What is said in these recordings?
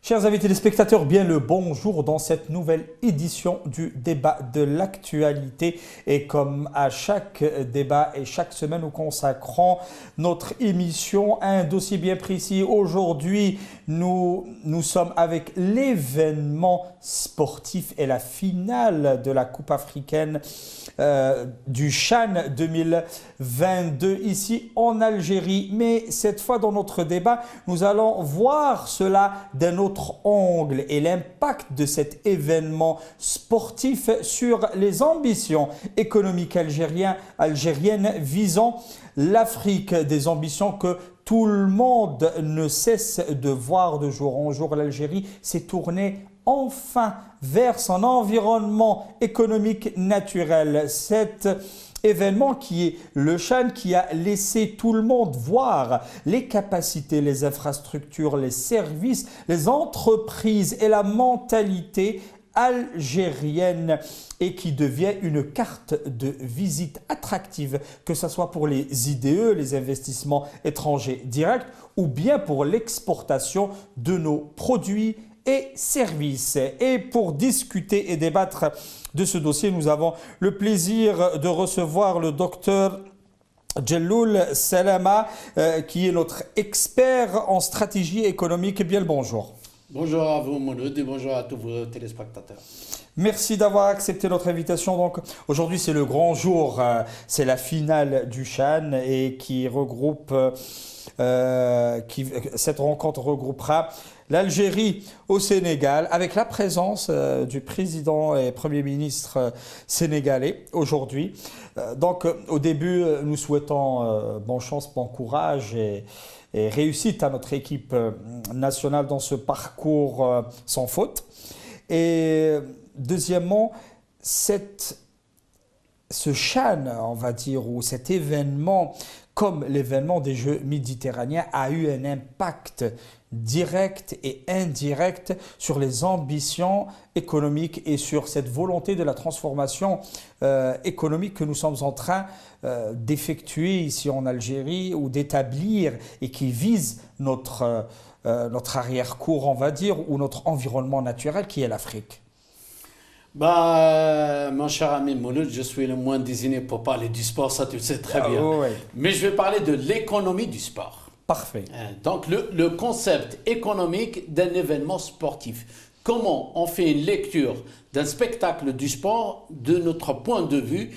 Chers amis téléspectateurs, bien le bonjour dans cette nouvelle édition du débat de l'actualité. Et comme à chaque débat et chaque semaine, nous consacrons notre émission à un dossier bien précis. Aujourd'hui, nous sommes avec l'événement sportif et la finale de la Coupe africaine du CHAN 2022 ici en Algérie. Mais cette fois dans notre débat, nous allons voir cela d'un autre angle et l'impact de cet événement sportif sur les ambitions économiques algériennes visant l'Afrique, des ambitions que tout le monde ne cesse de voir de jour en jour. L'Algérie s'est tournée enfin vers son environnement économique naturel. Cet événement qui est le CHAN, qui a laissé tout le monde voir les capacités, les infrastructures, les services, les entreprises et la mentalité algérienne et qui devient une carte de visite attractive, que ce soit pour les IDE, les investissements étrangers directs, ou bien pour l'exportation de nos produits et services. Et pour discuter et débattre de ce dossier, nous avons le plaisir de recevoir le docteur Djelloul Salama, qui est notre expert en stratégie économique. Bien le bonjour. Bonjour à vous, Mouloud, et bonjour à tous vos téléspectateurs. Merci d'avoir accepté notre invitation. Donc aujourd'hui, c'est le grand jour, c'est la finale du CHAN et qui regroupe, cette rencontre regroupera l'Algérie au Sénégal avec la présence du président et premier ministre sénégalais aujourd'hui. Donc au début, nous souhaitons bonne chance, bon courage et réussite à notre équipe nationale dans ce parcours sans faute. Et deuxièmement, ce CHAN, on va dire, ou cet événement, comme l'événement des Jeux méditerranéens, a eu un impact direct et indirect sur les ambitions économiques et sur cette volonté de la transformation économique que nous sommes en train d'effectuer ici en Algérie ou d'établir et qui vise notre arrière-cour, on va dire, ou notre environnement naturel qui est l'Afrique. Mon cher ami Mouloud, je suis le moins désigné pour parler du sport, ça tu le sais très bien. Ouais. Mais je vais parler de l'économie du sport. Parfait. Donc le concept économique d'un événement sportif. Comment on fait une lecture d'un spectacle du sport de notre point de vue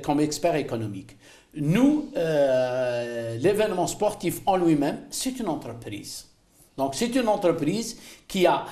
comme expert économique. Nous, l'événement sportif en lui-même, c'est une entreprise. Donc c'est une entreprise qui a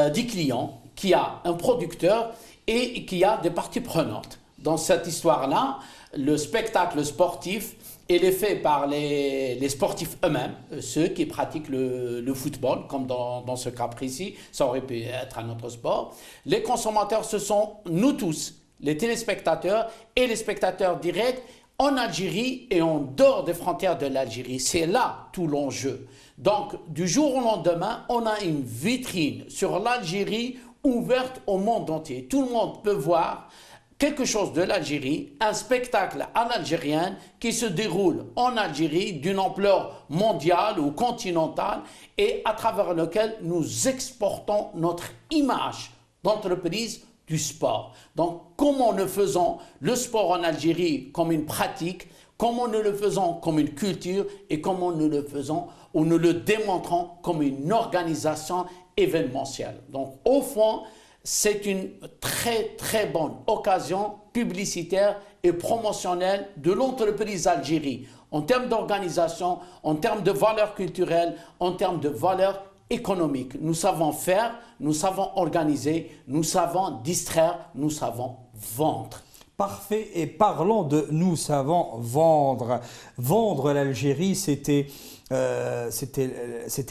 des clients, qui a un producteur et qui a des parties prenantes. Dans cette histoire-là, le spectacle sportif, il est fait par les sportifs eux-mêmes, ceux qui pratiquent le football, comme dans ce cas précis, ça aurait pu être un autre sport. Les consommateurs, ce sont nous tous, les téléspectateurs et les spectateurs directs en Algérie et en dehors des frontières de l'Algérie. C'est là tout l'enjeu. Donc, du jour au lendemain, on a une vitrine sur l'Algérie ouverte au monde entier. Tout le monde peut voir quelque chose de l'Algérie, un spectacle à l'algérienne qui se déroule en Algérie d'une ampleur mondiale ou continentale et à travers lequel nous exportons notre image d'entreprise du sport. Donc, comment nous faisons le sport en Algérie comme une pratique, comment nous le faisons comme une culture et comment nous le faisons ou nous le démontrons comme une organisation événementielle. Donc, au fond, c'est une très très bonne occasion publicitaire et promotionnelle de l'entreprise Algérie en termes d'organisation, en termes de valeurs culturelles, en termes de valeurs économiques. Nous savons faire, nous savons organiser, nous savons distraire, nous savons vendre. Parfait. Et parlons de nous savons vendre. Vendre l'Algérie, c'était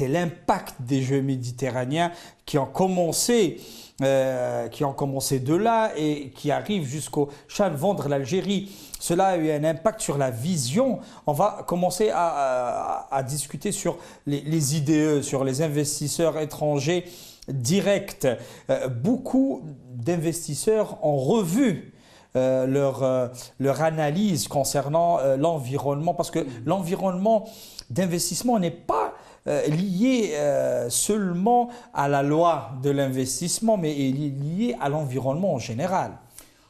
l'impact des Jeux méditerranéens qui ont commencé de là et qui arrivent jusqu'au CHAN. Vendre l'Algérie, cela a eu un impact sur la vision. On va commencer à discuter sur les IDE, sur les investisseurs étrangers directs. Beaucoup d'investisseurs ont revu leur analyse concernant l'environnement, parce que l'environnement d'investissement n'est pas lié seulement à la loi de l'investissement, mais il est lié à l'environnement en général.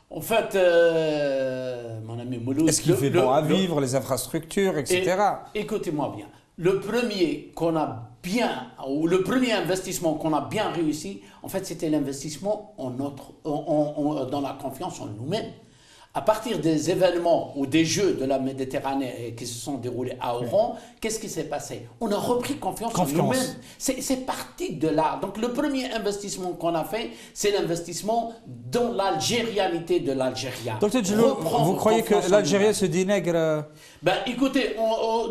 En fait, mon ami Mouloud... Est-ce qu'il fait bon à vivre, les infrastructures, etc. Écoutez-moi bien. Le premier investissement qu'on a bien réussi, en fait, c'était l'investissement dans la confiance en nous-mêmes. À partir des événements ou des Jeux de la Méditerranée qui se sont déroulés à Oran, qu'est-ce qui s'est passé? On a repris confiance en nous-mêmes. C'est parti de là. Donc le premier investissement qu'on a fait, c'est l'investissement dans l'algérianité de l'Algérien. Docteur Djello, vous croyez que l'Algérien se dénigre? Ben écoutez,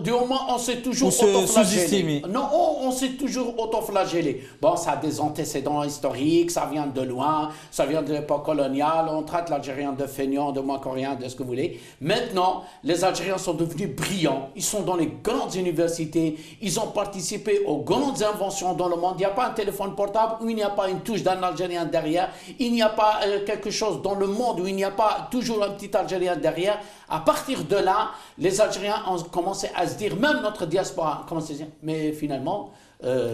du moment on s'est toujours sous-estimé. Non, on s'est toujours autoflagellé. Bon, ça a des antécédents historiques, ça vient de loin, ça vient de l'époque coloniale, on traite l'Algérien de feignant, de coréen, de ce que vous voulez. Maintenant, les Algériens sont devenus brillants. Ils sont dans les grandes universités. Ils ont participé aux grandes inventions dans le monde. Il n'y a pas un téléphone portable où il n'y a pas une touche d'un Algérien derrière. Il n'y a pas quelque chose dans le monde où il n'y a pas toujours un petit Algérien derrière. À partir de là, les Algériens ont commencé à se dire, même notre diaspora a commencé à se dire, mais finalement...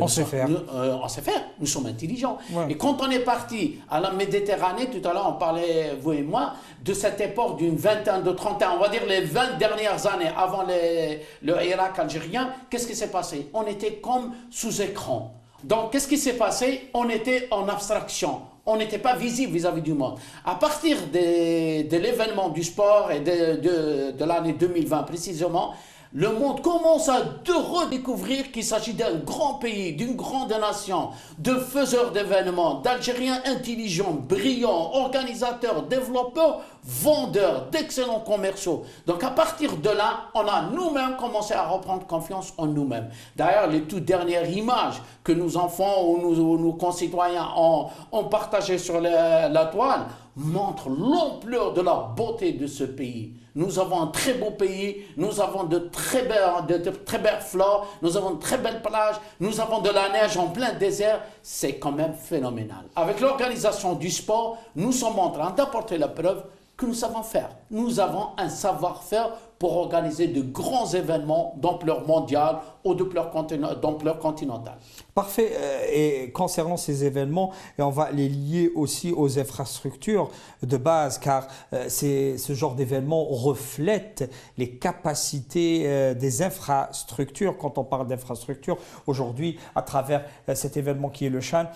on sait faire. On sait faire, nous sommes intelligents. Ouais. Et quand on est parti à la Méditerranée, tout à l'heure on parlait, vous et moi, de cette époque d'une vingtaine, de 30 ans, on va dire les 20 dernières années avant le Irak algérien, qu'est-ce qui s'est passé? On était comme sous écran. Donc qu'est-ce qui s'est passé? On était en abstraction. On n'était pas visible vis-à-vis du monde. À partir de l'événement du sport et de l'année 2020 précisément, le monde commence à redécouvrir qu'il s'agit d'un grand pays, d'une grande nation, de faiseurs d'événements, d'Algériens intelligents, brillants, organisateurs, développeurs, vendeurs, d'excellents commerciaux. Donc à partir de là, on a nous-mêmes commencé à reprendre confiance en nous-mêmes. D'ailleurs, les toutes dernières images que nos enfants ou nos concitoyens ont partagées sur la toile montrent l'ampleur de la beauté de ce pays. Nous avons un très beau pays, nous avons de très belles flores, nous avons de très belles plages, nous avons de la neige en plein désert. C'est quand même phénoménal. Avec l'organisation du sport, nous sommes en train d'apporter la preuve que nous savons faire. Nous avons un savoir-faire pour organiser de grands événements d'ampleur mondiale ou d'ampleur continentale. Parfait. Et concernant ces événements, et on va les lier aussi aux infrastructures de base, car ce genre d'événements reflète les capacités des infrastructures. Quand on parle d'infrastructures, aujourd'hui, à travers cet événement qui est le Chan,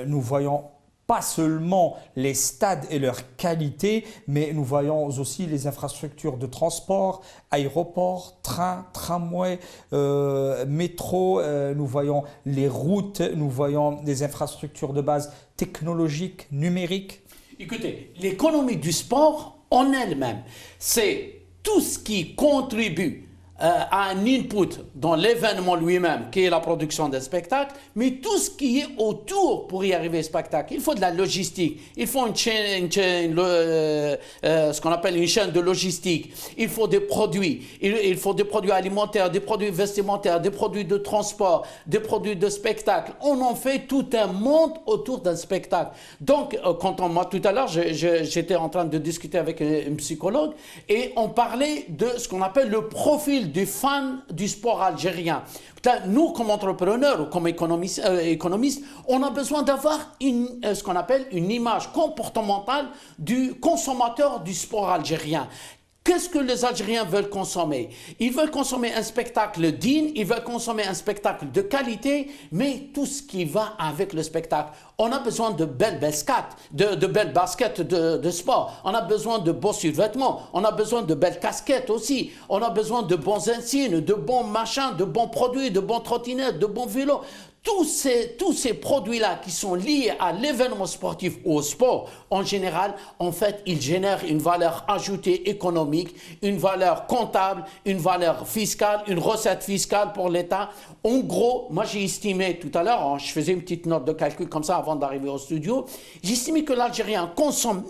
nous voyons pas seulement les stades et leur qualité, mais nous voyons aussi les infrastructures de transport, aéroports, trains, tramways, métro, nous voyons les routes, nous voyons des infrastructures de base technologiques, numériques. Écoutez, l'économie du sport en elle-même, c'est tout ce qui contribue à un input dans l'événement lui-même, qui est la production d'un spectacle, mais tout ce qui est autour pour y arriver au spectacle. Il faut de la logistique, il faut ce qu'on appelle une chaîne de logistique, il faut des produits, il faut des produits alimentaires, des produits vestimentaires, des produits de transport, des produits de spectacle. On en fait tout un monde autour d'un spectacle. Donc, moi tout à l'heure, j'étais en train de discuter avec un psychologue et on parlait de ce qu'on appelle le profil du fan du sport algérien. Nous, comme entrepreneurs ou comme économistes, on a besoin d'avoir ce qu'on appelle une image comportementale du consommateur du sport algérien. Qu'est-ce que les Algériens veulent consommer? Ils veulent consommer un spectacle digne, ils veulent consommer un spectacle de qualité, mais tout ce qui va avec le spectacle. On a besoin de belles baskets de sport. On a besoin de beaux survêtements. On a besoin de belles casquettes aussi. On a besoin de bons insignes, de bons machins, de bons produits, de bons trottinettes, de bons vélos. Tous ces produits-là qui sont liés à l'événement sportif ou au sport, en général, en fait, ils génèrent une valeur ajoutée économique, une valeur comptable, une valeur fiscale, une recette fiscale pour l'État. En gros, moi j'ai estimé tout à l'heure, je faisais une petite note de calcul comme ça avant d'arriver au studio, j'ai estimé que l'Algérien consomme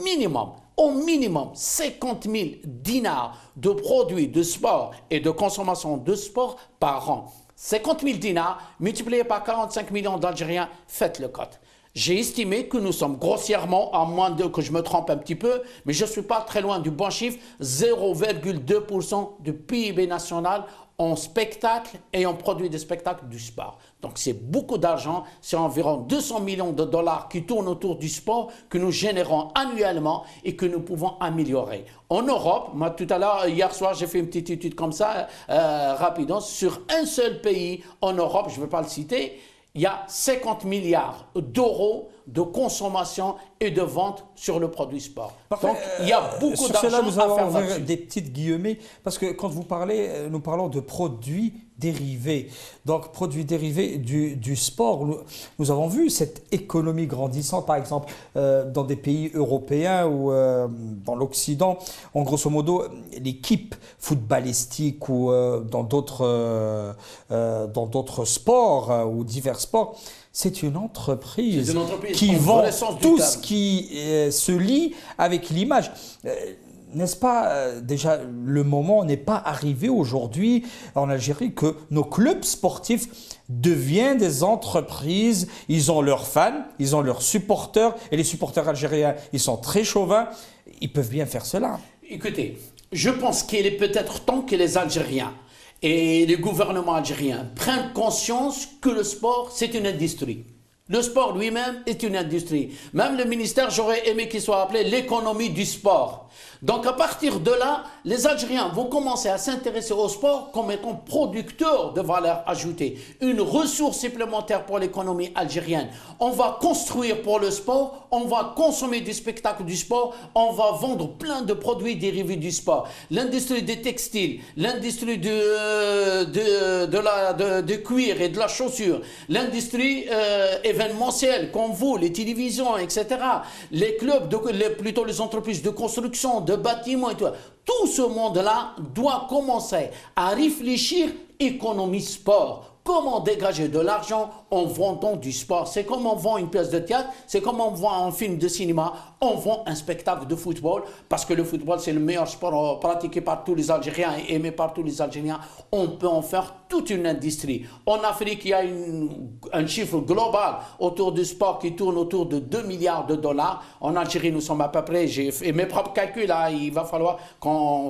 au minimum 50 000 dinars de produits de sport et de consommation de sport par an. 50 000 dinars multipliés par 45 millions d'Algériens, faites le code. J'ai estimé que nous sommes grossièrement, à moins que je me trompe un petit peu, mais je ne suis pas très loin du bon chiffre, 0,2% du PIB national en spectacle et en produits de spectacle du sport. Donc c'est beaucoup d'argent, c'est environ 200 millions de dollars qui tournent autour du sport que nous générons annuellement et que nous pouvons améliorer. En Europe, moi tout à l'heure, hier soir, j'ai fait une petite étude comme ça, rapidement, sur un seul pays en Europe, je ne vais pas le citer, il y a 50 milliards d'euros de consommation et de vente sur le produit sport. Parfait. Donc, il y a beaucoup d'argent cela, nous à allons faire ouvrir là-dessus. des petites guillemets, parce que quand vous parlez, nous parlons de produits dérivés. Donc, produits dérivés du sport. Nous avons vu cette économie grandissante, par exemple, dans des pays européens ou dans l'Occident. En grosso modo, l'équipe footballistique ou dans d'autres sports ou divers sports, c'est une entreprise qui vend tout ce qui se lie avec l'image. N'est-ce pas, déjà, le moment n'est pas arrivé aujourd'hui en Algérie que nos clubs sportifs deviennent des entreprises. Ils ont leurs fans, ils ont leurs supporters, et les supporters algériens, ils sont très chauvins. Ils peuvent bien faire cela. Écoutez, je pense qu'il est peut-être temps que les Algériens et les gouvernements algériens prennent conscience que le sport, c'est une industrie. Le sport lui-même est une industrie. Même le ministère, j'aurais aimé qu'il soit appelé l'économie du sport. Donc à partir de là, les Algériens vont commencer à s'intéresser au sport comme étant producteurs de valeur ajoutée, une ressource supplémentaire pour l'économie algérienne. On va construire pour le sport, on va consommer du spectacle du sport, on va vendre plein de produits dérivés du sport. L'industrie des textiles, l'industrie du cuir et de la chaussure, l'industrie événementielle comme vous, les télévisions, etc. Les clubs, plutôt les entreprises de construction, de bâtiments et tout. Tout ce monde-là doit commencer à réfléchir économie sport. Comment dégager de l'argent en vendant du sport? C'est comme on vend une pièce de théâtre, c'est comme on vend un film de cinéma, on vend un spectacle de football, parce que le football c'est le meilleur sport pratiqué par tous les Algériens et aimé par tous les Algériens. On peut en faire toute une industrie. En Afrique, il y a un chiffre global autour du sport qui tourne autour de 2 milliards de dollars. En Algérie, nous sommes à peu près, j'ai fait mes propres calculs, là, il va falloir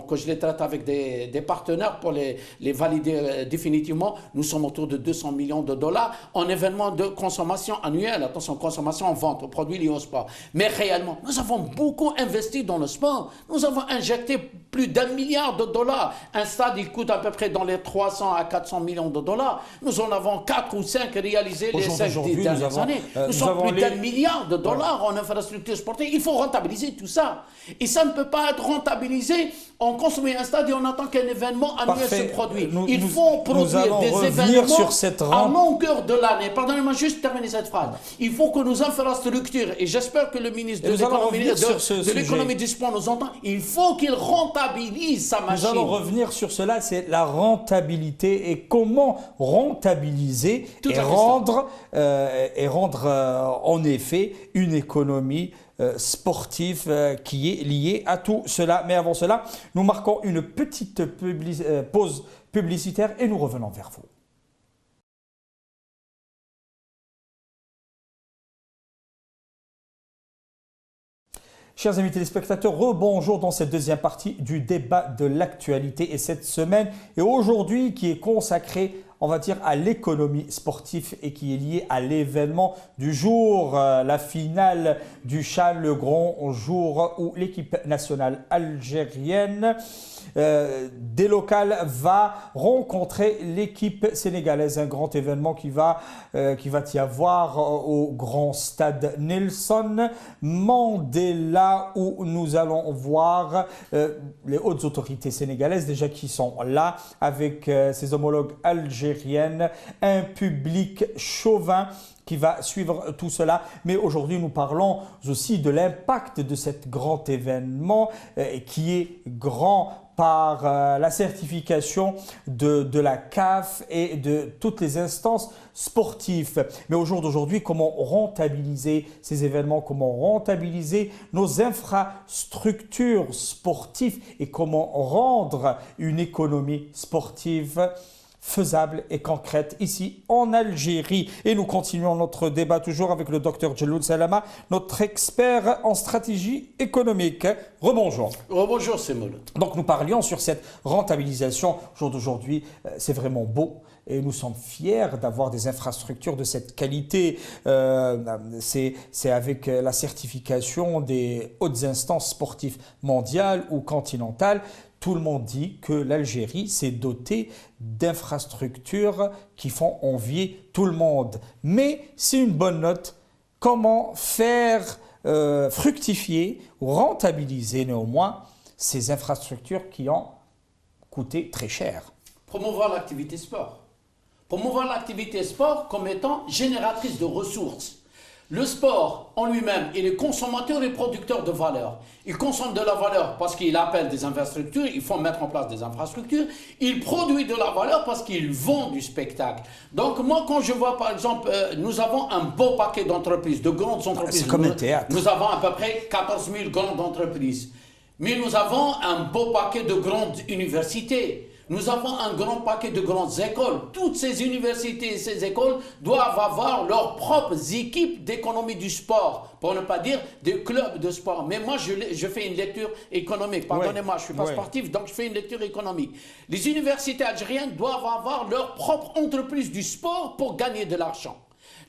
que je les traite avec des partenaires pour les valider définitivement. Nous sommes autour de 200 millions de dollars en événements de consommation annuelle. Attention, consommation en vente aux produits liés au sport. Mais réellement, nous avons beaucoup investi dans le sport. Nous avons injecté plus d'1 milliard de dollars. Un stade, il coûte à peu près dans les 300 à 400 millions de dollars. Nous en avons 4 ou 5 réalisés les 5 dernières années. Nous sommes plus d'1 milliard de dollars en infrastructure sportive. Il faut rentabiliser tout ça. Et ça ne peut pas être rentabilisé en consommant un stade et on attend qu'un événement annuel se produise. Il faut produire des événements sur cette à longueur de l'année. Pardonnez-moi juste terminer cette phrase. Il faut que nos infrastructures, et j'espère que le ministre de l'économie du sport nous entend, il faut qu'il rentabilise sa machine. Nous allons revenir sur cela, c'est la rentabilité et comment rentabiliser et rendre en effet une économie sportive qui est liée à tout cela. Mais avant cela, nous marquons une petite pause publicitaire et nous revenons vers vous. Chers amis téléspectateurs, rebonjour dans cette deuxième partie du débat de l'actualité et cette semaine et aujourd'hui qui est consacrée, on va dire, à l'économie sportive et qui est liée à l'événement du jour, la finale du CHAN, le grand jour où l'équipe nationale algérienne des locales va rencontrer l'équipe sénégalaise. Un grand événement qui va y avoir au grand stade Nelson Mandela où nous allons voir les hautes autorités sénégalaises déjà qui sont là avec ses homologues algériennes, un public chauvin qui va suivre tout cela. Mais aujourd'hui, nous parlons aussi de l'impact de cet grand événement qui est grand par la certification de la CAF et de toutes les instances sportives. Mais au jour d'aujourd'hui, comment rentabiliser ces événements, comment rentabiliser nos infrastructures sportives et comment rendre une économie sportive faisable et concrète ici en Algérie. Et nous continuons notre débat toujours avec le docteur Djeloul Salama, notre expert en stratégie économique. Rebonjour. Rebonjour, Semoul. Donc nous parlions sur cette rentabilisation. Au jour d'aujourd'hui, c'est vraiment beau. Et nous sommes fiers d'avoir des infrastructures de cette qualité. C'est avec la certification des hautes instances sportives mondiales ou continentales. Tout le monde dit que l'Algérie s'est dotée d'infrastructures qui font envier tout le monde. Mais c'est une bonne note. Comment faire fructifier ou rentabiliser néanmoins ces infrastructures qui ont coûté très cher? Promouvoir l'activité sport. Promouvoir l'activité sport comme étant génératrice de ressources. Le sport en lui-même, il est consommateur et producteur de valeur. Il consomme de la valeur parce qu'il appelle des infrastructures, il faut mettre en place des infrastructures. Il produit de la valeur parce qu'il vend du spectacle. Donc moi, quand je vois par exemple, nous avons un beau paquet d'entreprises, de grandes entreprises. C'est comme un théâtre. Nous avons à peu près 14 000 grandes entreprises. Mais nous avons un beau paquet de grandes universités. Nous avons un grand paquet de grandes écoles. Toutes ces universités et ces écoles doivent avoir leurs propres équipes d'économie du sport, pour ne pas dire des clubs de sport. Mais moi, je fais une lecture économique. Pardonnez-moi, je ne suis pas sportif, donc je fais une lecture économique. Les universités algériennes doivent avoir leur propre entreprise du sport pour gagner de l'argent.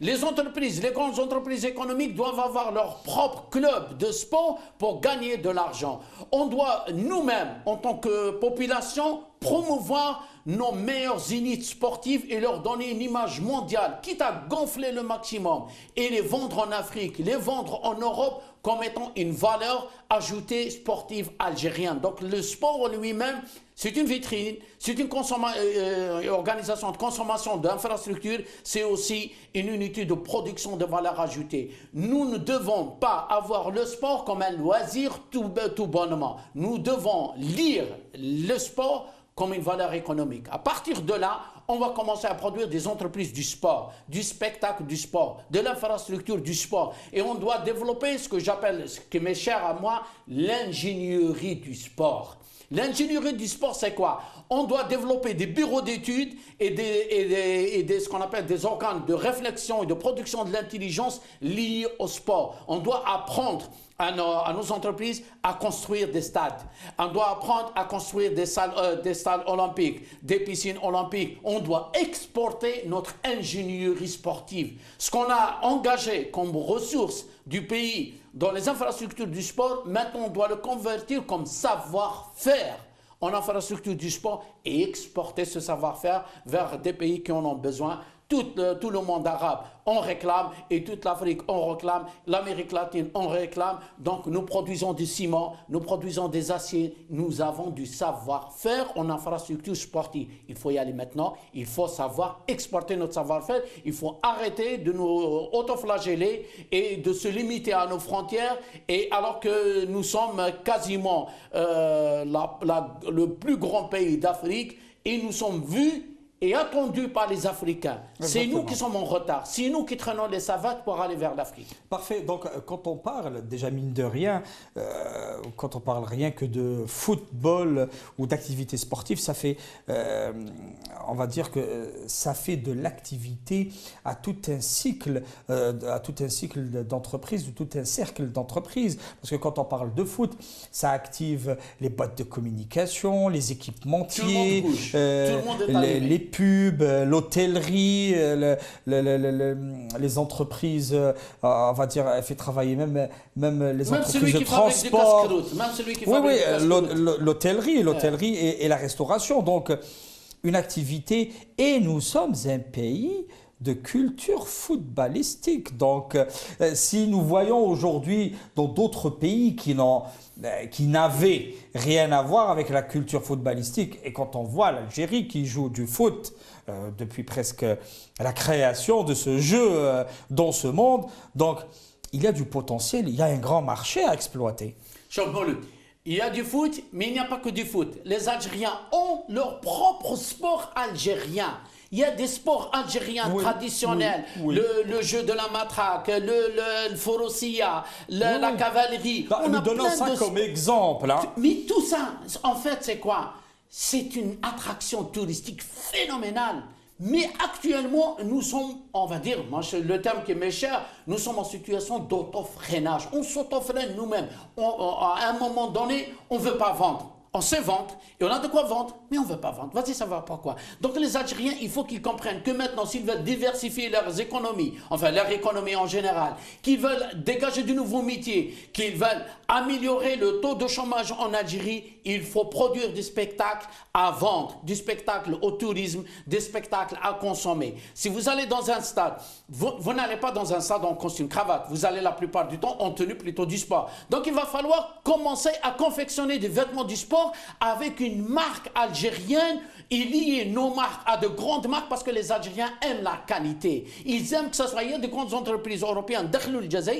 Les entreprises, les grandes entreprises économiques doivent avoir leur propre club de sport pour gagner de l'argent. On doit nous-mêmes, en tant que population, promouvoir nos meilleures unités sportives et leur donner une image mondiale, quitte à gonfler le maximum et les vendre en Afrique, les vendre en Europe comme étant une valeur ajoutée sportive algérienne. Donc le sport en lui-même, c'est une vitrine, c'est une organisation de consommation d'infrastructures, c'est aussi une unité de production de valeur ajoutée. Nous ne devons pas avoir le sport comme un loisir tout bonnement. Nous devons lire le sport comme une valeur économique. À partir de là, on va commencer à produire des entreprises du sport, du spectacle du sport, de l'infrastructure du sport. Et on doit développer ce que j'appelle, ce qui m'est cher à moi, l'ingénierie du sport. L'ingénierie du sport, c'est quoi? On doit développer des bureaux d'études et ce qu'on appelle des organes de réflexion et de production de l'intelligence liés au sport. On doit apprendre à nos entreprises à construire des stades. On doit apprendre à construire des stades olympiques, des piscines olympiques. On doit exporter notre ingénierie sportive. Ce qu'on a engagé comme ressources du pays dans les infrastructures du sport, maintenant on doit le convertir comme savoir-faire en infrastructure du sport et exporter ce savoir-faire vers des pays qui en ont besoin. Tout le monde arabe, on réclame, et toute l'Afrique, on réclame, l'Amérique latine, on réclame. Donc nous produisons du ciment, nous produisons des aciers, nous avons du savoir-faire en infrastructure sportive. Il faut y aller maintenant, il faut savoir exporter notre savoir-faire, il faut arrêter de nous autoflageller et de se limiter à nos frontières, et alors que nous sommes quasiment le plus grand pays d'Afrique, et nous sommes vus et attendu par les Africains. C'est nous qui sommes en retard. C'est nous qui traînons les savates pour aller vers l'Afrique. Parfait. Donc, quand on parle, déjà mine de rien, quand on parle rien que de football ou d'activité sportive, ça fait, on va dire que ça fait de l'activité à tout un cycle d'entreprise ou tout un cercle d'entreprise. Parce que quand on parle de foot, ça active les boîtes de communication, les équipementiers, les pubs, l'hôtellerie, les entreprises, on va dire, elle fait travailler même les entreprises de transport. Même celui qui fabrique l'hôtellerie et la restauration. Donc, une activité. Et nous sommes un pays de culture footballistique. Donc, si nous voyons aujourd'hui dans d'autres pays qui n'avaient rien à voir avec la culture footballistique, et quand on voit l'Algérie qui joue du foot depuis presque la création de ce jeu dans ce monde, donc il y a du potentiel, il y a un grand marché à exploiter. Il y a du foot, mais il n'y a pas que du foot. Les Algériens ont leur propre sport algérien. Il y a des sports algériens traditionnels, le jeu de la matraque, le forosia, la cavalerie. Nous donnons ça comme exemple. Hein. Mais tout ça, en fait, c'est quoi? c'est une attraction touristique phénoménale. Mais actuellement, nous sommes, on va dire, le terme qui m'est cher, nous sommes en situation d'autofreinage. On s'autofreine nous-mêmes. À un moment donné, on ne veut pas vendre. On sait vendre, et on a de quoi vendre, mais on ne veut pas vendre. Vas-y, savoir pourquoi. Donc les Algériens, il faut qu'ils comprennent que maintenant, s'ils veulent diversifier leurs économies, enfin leur économie en général, qu'ils veulent dégager de nouveaux métiers, qu'ils veulent améliorer le taux de chômage en Algérie, il faut produire du spectacle à vendre, du spectacle au tourisme, des spectacles à consommer. Si vous allez dans un stade, vous n'allez pas dans un stade en costume cravate, vous allez la plupart du temps en tenue plutôt du sport. Donc il va falloir commencer à confectionner des vêtements du sport avec une marque algérienne et lier nos marques à de grandes marques parce que les Algériens aiment la qualité. Ils aiment que ce soit des grandes entreprises européennes.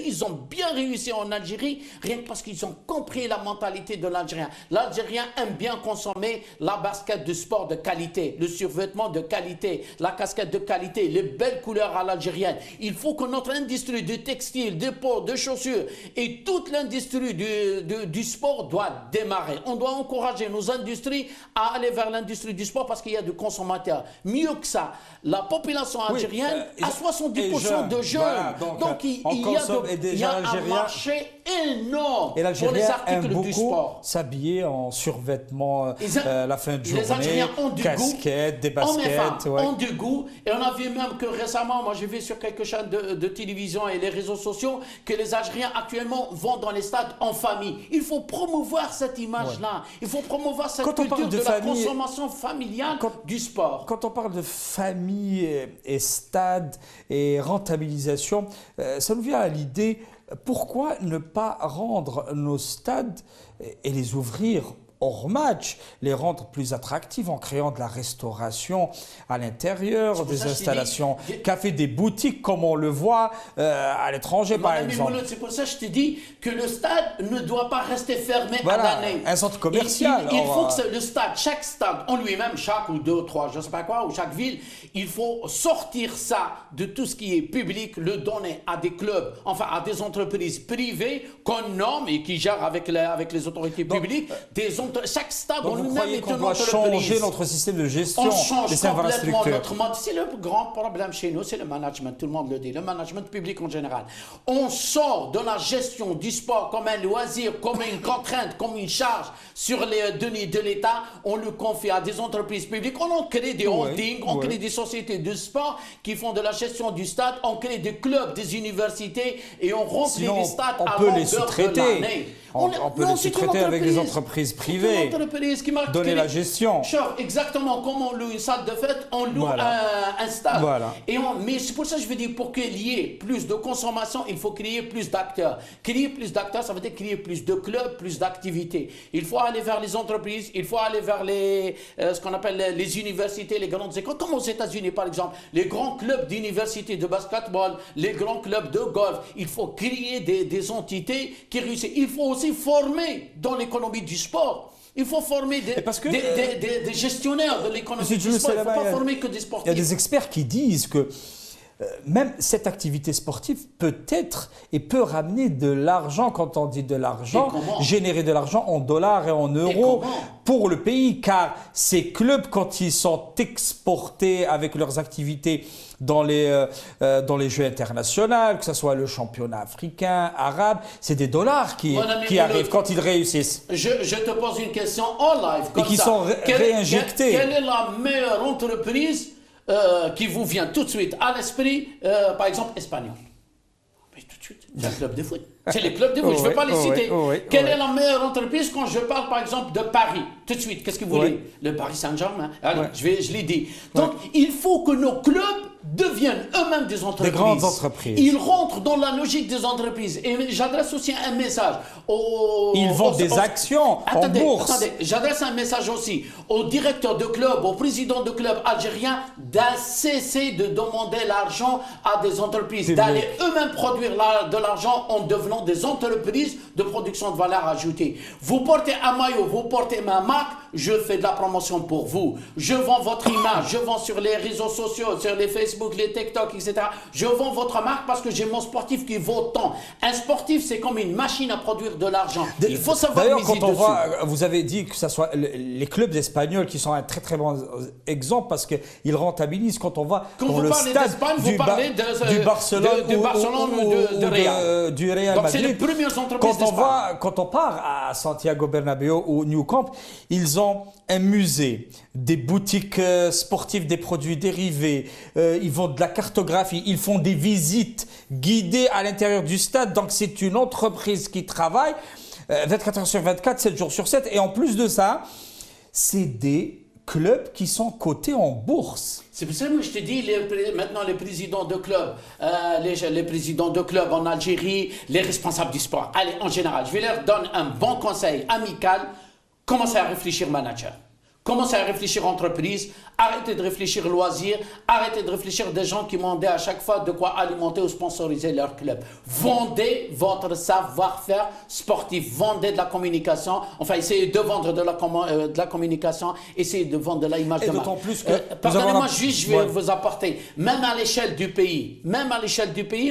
Ils ont bien réussi en Algérie, rien que parce qu'ils ont compris la mentalité de l'Algérien. L'Algérien aime bien consommer la basket de sport de qualité, le survêtement de qualité, la casquette de qualité, les belles couleurs à l'algérienne. Il faut que notre industrie du textile, des ports, de chaussures et toute l'industrie du sport doit démarrer. On doit encourager nos industries à aller vers l'industrie du sport parce qu'il y a des consommateurs. Mieux que ça, la population algérienne a 70% de jeunes. Voilà, donc il y a un marché énorme et pour les articles du sport. S'habiller en survêtement la fin de journée, les Algériens ont du casquettes, goût. des baskets. Ont du goût. Et on a vu même que récemment, moi j'ai vu sur quelques chaînes de télévision et les réseaux sociaux que les Algériens actuellement vont dans les stades en famille. Il faut promouvoir cette image-là. Il faut promouvoir cette culture de la consommation familiale du sport. Quand on parle de famille et stade et rentabilisation, ça nous vient à l'idée, pourquoi ne pas rendre nos stades et les ouvrir hors match, les rendre plus attractifs en créant de la restauration à l'intérieur, des installations, cafés, des boutiques comme on le voit à l'étranger par exemple. C'est pour ça que je te dis que le stade ne doit pas rester fermé à l'année. Un centre commercial. Il faut que le stade, chaque stade en lui-même, chaque ou deux, trois, je ne sais pas quoi, ou chaque ville, il faut sortir ça de tout ce qui est public, le donner à des clubs, enfin à des entreprises privées qu'on nomme et qui gèrent avec les autorités publiques, chaque stade en lui-même est une entreprise. On doit changer notre système de gestion des infrastructures. C'est le grand problème chez nous, c'est le management, tout le monde le dit, le management public en général. On sort de la gestion du sport comme un loisir, comme une contrainte, comme une charge sur les deniers de l'État, on le confie à des entreprises publiques, on en crée des holdings, on crée des sociétés de sport qui font de la gestion du stade, on crée des clubs, des universités et on remplit les stades à longueur de l'année. On peut les sous-traiter avec des entreprises privées, donner la gestion. Exactement, comme on loue une salle de fête, on loue un stade. Voilà. Mais c'est pour ça que je veux dire, pour qu'il y ait plus de consommation, il faut créer plus d'acteurs. Créer plus d'acteurs, ça veut dire créer plus de clubs, plus d'activités. Il faut aller vers les entreprises, il faut aller vers ce qu'on appelle les universités, les grandes écoles, comme aux États-Unis par exemple, les grands clubs d'université de basketball, les grands clubs de golf. Il faut créer des entités qui réussissent. Il faut aussi former dans l'économie du sport. Il faut former des gestionnaires de l'économie du sport. Il ne faut pas former que des sportifs. Il y a des experts qui disent que même cette activité sportive peut-être et peut ramener de l'argent, quand on dit de l'argent, générer de l'argent en dollars et en euros pour le pays, car ces clubs, quand ils sont exportés avec leurs activités dans les jeux internationaux, que ce soit le championnat africain, arabe, c'est des dollars qui arrivent quand ils réussissent. Je te pose une question en live, comme et qui sont réinjectés. Quelle est la meilleure entreprise qui vous vient tout de suite à l'esprit, par exemple, espagnol? Mais tout de suite, c'est un club de foot. C'est les clubs de foot, je ne vais pas les citer. Quelle est la meilleure entreprise quand je parle, par exemple, de Paris? Tout de suite, qu'est-ce que vous voulez? Le Paris Saint-Germain. Allez, je l'ai dit. Donc, il faut que nos clubs deviennent eux-mêmes des entreprises. Des grandes entreprises. Ils rentrent dans la logique des entreprises. Et j'adresse aussi un message Ils vendent des actions en bourse. Attendez, j'adresse un message aussi aux directeurs de clubs, aux présidents de clubs algériens de cesser de demander l'argent à des entreprises, d'aller eux-mêmes produire de l'argent en devenant des entreprises de production de valeur ajoutée. Vous portez un maillot, vous portez ma marque, je fais de la promotion pour vous. Je vends votre image, je vends sur les réseaux sociaux, sur les Facebook, Facebook, les TikTok, etc. Je vends votre marque parce que j'ai mon sportif qui vaut tant. Un sportif, c'est comme une machine à produire de l'argent. Il faut savoir D'ailleurs, miser quand on dessus. voit, vous avez dit que ce soit les clubs espagnols qui sont un très très bon exemple parce qu'ils rentabilisent. Quand on va Quand dans vous le parlez stade d'Espagne, vous parlez du Barcelone, de Real. Du Real Donc c'est Madrid. les premières entreprises Quand on part à Santiago Bernabéu ou New Camp, ils ont un musée, des boutiques sportives, des produits dérivés, ils vendent de la cartographie, ils font des visites guidées à l'intérieur du stade. Donc c'est une entreprise qui travaille 24 heures sur 24, 7 jours sur 7. Et en plus de ça, c'est des clubs qui sont cotés en bourse. C'est pour ça que je te dis, maintenant les présidents de clubs, les présidents de clubs en Algérie, les responsables du sport, allez, en général, je vais leur donner un bon conseil amical. Commencez à réfléchir manager. Commencez à réfléchir entreprise, arrêtez de réfléchir loisirs, arrêtez de réfléchir des gens qui demandent à chaque fois de quoi alimenter ou sponsoriser leur club. Vendez votre savoir-faire sportif, vendez de la communication, enfin essayez de vendre de la communication, essayez de vendre de l'image de marque. D'autant plus que pardonnez-moi juste, je vais vous apporter, même à l'échelle du pays,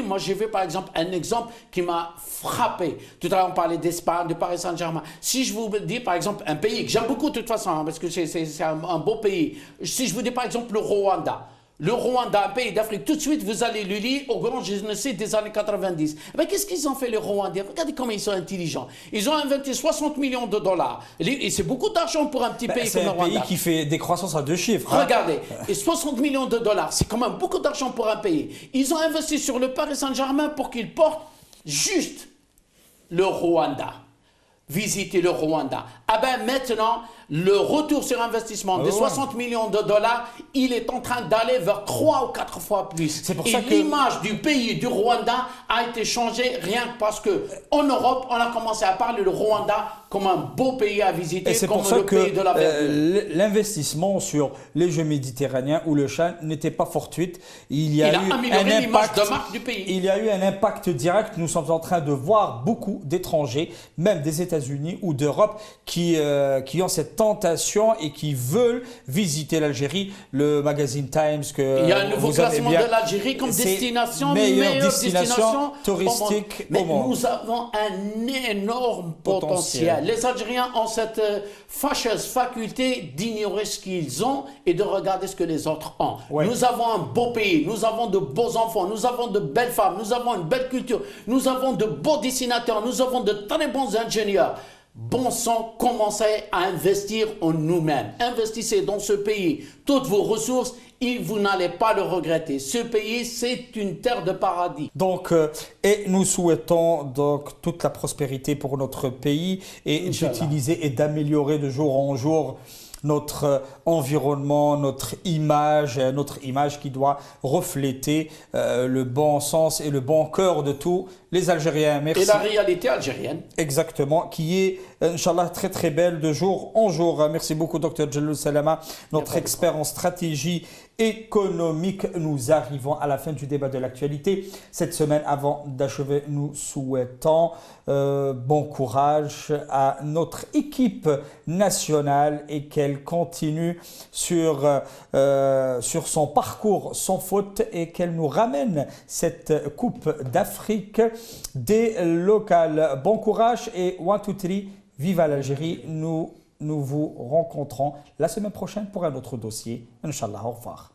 moi j'ai vu par exemple un exemple qui m'a frappé. Tout à l'heure on parlait d'Espagne, de Paris Saint-Germain. Si je vous dis par exemple un pays que j'aime beaucoup de toute façon, hein, parce que c'est un beau pays. Si je vous dis par exemple le Rwanda, un pays d'Afrique, tout de suite vous allez le lire au grand génocide des années 90. Mais qu'est-ce qu'ils ont fait les Rwandais? Regardez comment ils sont intelligents. Ils ont inventé 60 millions de dollars. Et c'est beaucoup d'argent pour un petit pays comme le Rwanda. C'est un pays qui fait des croissances à 2 chiffres. Regardez, et 60 millions de dollars, c'est quand même beaucoup d'argent pour un pays. Ils ont investi sur le Paris Saint-Germain pour qu'il porte juste le Rwanda. Visiter le Rwanda. Ah ben maintenant, le retour sur investissement de 60 millions de dollars, il est en train d'aller vers 3 ou 4 fois plus. C'est pour et ça que l'image du pays du Rwanda a été changée rien que parce que en Europe, on a commencé à parler du Rwanda comme un beau pays à visiter, comme le pays de la verdure. L'investissement sur les Jeux méditerranéens ou le Chan n'était pas fortuite. Il a eu amélioré l'image de marque du pays. Il y a eu un impact direct. Nous sommes en train de voir beaucoup d'étrangers, même des États-Unis ou d'Europe, qui ont cette tentation et qui veulent visiter l'Algérie. Le magazine Times que il y a un nouveau vous avez classement bien, de l'Algérie comme destination meilleure destination touristique au monde. Mais au monde. nous avons un énorme potentiel. Les Algériens ont cette fâcheuse faculté d'ignorer ce qu'ils ont et de regarder ce que les autres ont. Ouais. Nous avons un beau pays, nous avons de beaux enfants, nous avons de belles femmes, nous avons une belle culture, nous avons de beaux dessinateurs, nous avons de très bons ingénieurs. Bon sang, commencez à investir en nous-mêmes. Investissez dans ce pays toutes vos ressources et vous n'allez pas le regretter. Ce pays, c'est une terre de paradis. Donc, et nous souhaitons donc toute la prospérité pour notre pays et d'utiliser et d'améliorer de jour en jour notre environnement, notre image qui doit refléter le bon sens et le bon cœur de tous les Algériens. Merci. Et la réalité algérienne. Exactement, qui est, Inch'Allah, très très belle de jour en jour. Merci beaucoup, Dr Jalloul Salama, notre expert en stratégie économique. Nous arrivons à la fin du débat de l'actualité. Cette semaine, avant d'achever, nous souhaitons bon courage à notre équipe nationale et qu'elle continue sur son parcours sans faute et qu'elle nous ramène cette Coupe d'Afrique des locales. Bon courage et 1, 2, 3, vive l'Algérie. Nous vous rencontrons la semaine prochaine pour un autre dossier. Inch'Allah, au revoir.